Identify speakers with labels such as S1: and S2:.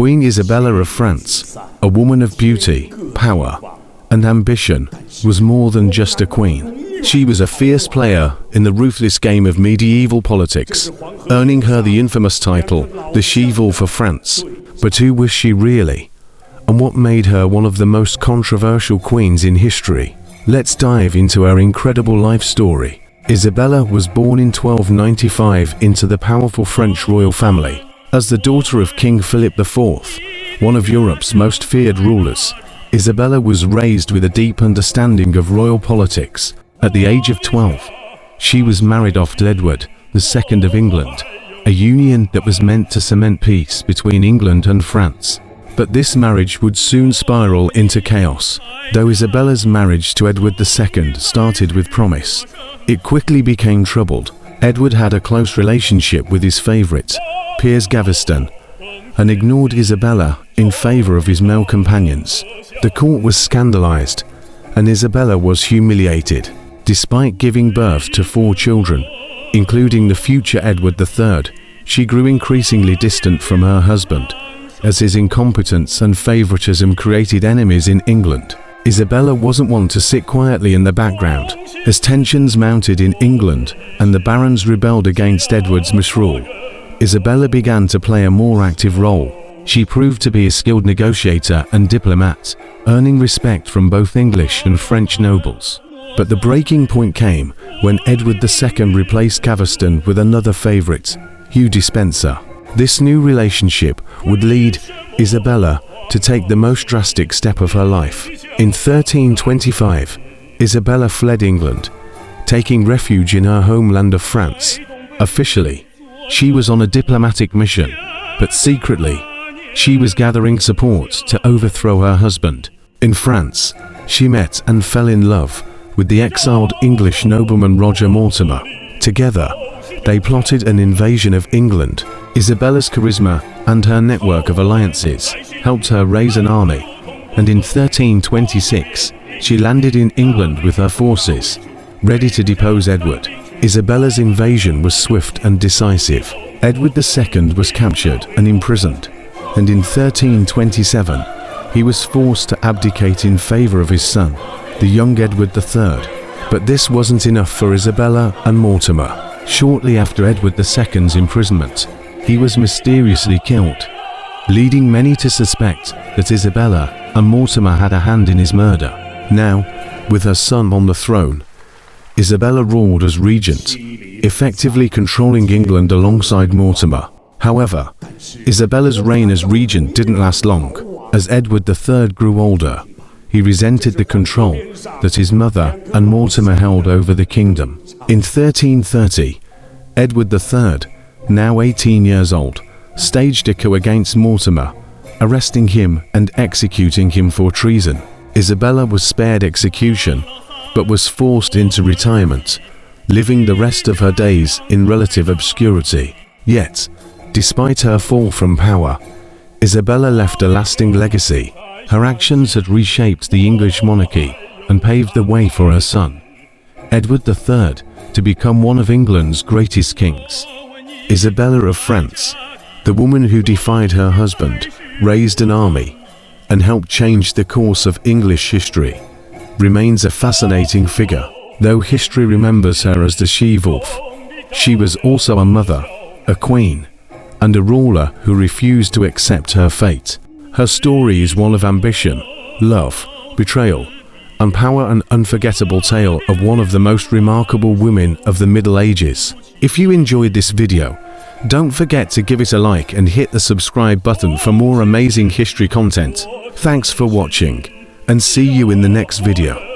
S1: Queen Isabella of France, a woman of beauty, power, and ambition, was more than just a queen. She was a fierce player in the ruthless game of medieval politics, earning her the infamous title, the She-Wolf of France. But who was she really? And what made her one of the most controversial queens in history? Let's dive into her incredible life story. Isabella was born in 1295 into the powerful French royal family. As the daughter of King Philip IV, one of Europe's most feared rulers, Isabella was raised with a deep understanding of royal politics. At the age of 12, she was married off to Edward II of England, a union that was meant to cement peace between England and France. But this marriage would soon spiral into chaos. Though Isabella's marriage to Edward II started with promise, it quickly became troubled. Edward had a close relationship with his favorite, Piers Gaveston, and ignored Isabella in favor of his male companions. The court was scandalized, and Isabella was humiliated. Despite giving birth to 4 children, including the future Edward III, she grew increasingly distant from her husband, as his incompetence and favoritism created enemies in England. Isabella wasn't one to sit quietly in the background. As tensions mounted in England and the barons rebelled against Edward's misrule, Isabella began to play a more active role. She proved to be a skilled negotiator and diplomat, earning respect from both English and French nobles. But the breaking point came when Edward II replaced Gaveston with another favorite, Hugh Despenser. This new relationship would lead Isabella to take the most drastic step of her life. In 1325, Isabella fled England, taking refuge in her homeland of France. Officially, she was on a diplomatic mission, but secretly, she was gathering support to overthrow her husband. In France, she met and fell in love with the exiled English nobleman Roger Mortimer. Together, they plotted an invasion of England. Isabella's charisma and her network of alliances helped her raise an army, and in 1326, she landed in England with her forces, ready to depose Edward. Isabella's invasion was swift and decisive. Edward II was captured and imprisoned, and in 1327, he was forced to abdicate in favor of his son, the young Edward III. But this wasn't enough for Isabella and Mortimer. Shortly after Edward II's imprisonment, he was mysteriously killed, leading many to suspect that Isabella and Mortimer had a hand in his murder. Now, with her son on the throne, Isabella ruled as regent, effectively controlling England alongside Mortimer. However, Isabella's reign as regent didn't last long. As Edward III grew older, he resented the control that his mother and Mortimer held over the kingdom. In 1330, Edward III, now 18 years old, staged a coup against Mortimer, arresting him and executing him for treason. Isabella was spared execution, but was forced into retirement, living the rest of her days in relative obscurity. Yet, despite her fall from power, Isabella left a lasting legacy. Her actions had reshaped the English monarchy and paved the way for her son, Edward III, to become one of England's greatest kings. Isabella of France, the woman who defied her husband, raised an army, and helped change the course of English history, remains a fascinating figure. Though history remembers her as the She-Wolf, she was also a mother, a queen, and a ruler who refused to accept her fate. Her story is one of ambition, love, betrayal, and power, an unforgettable tale of one of the most remarkable women of the Middle Ages. If you enjoyed this video, don't forget to give it a like and hit the subscribe button for more amazing history content. Thanks for watching, and see you in the next video.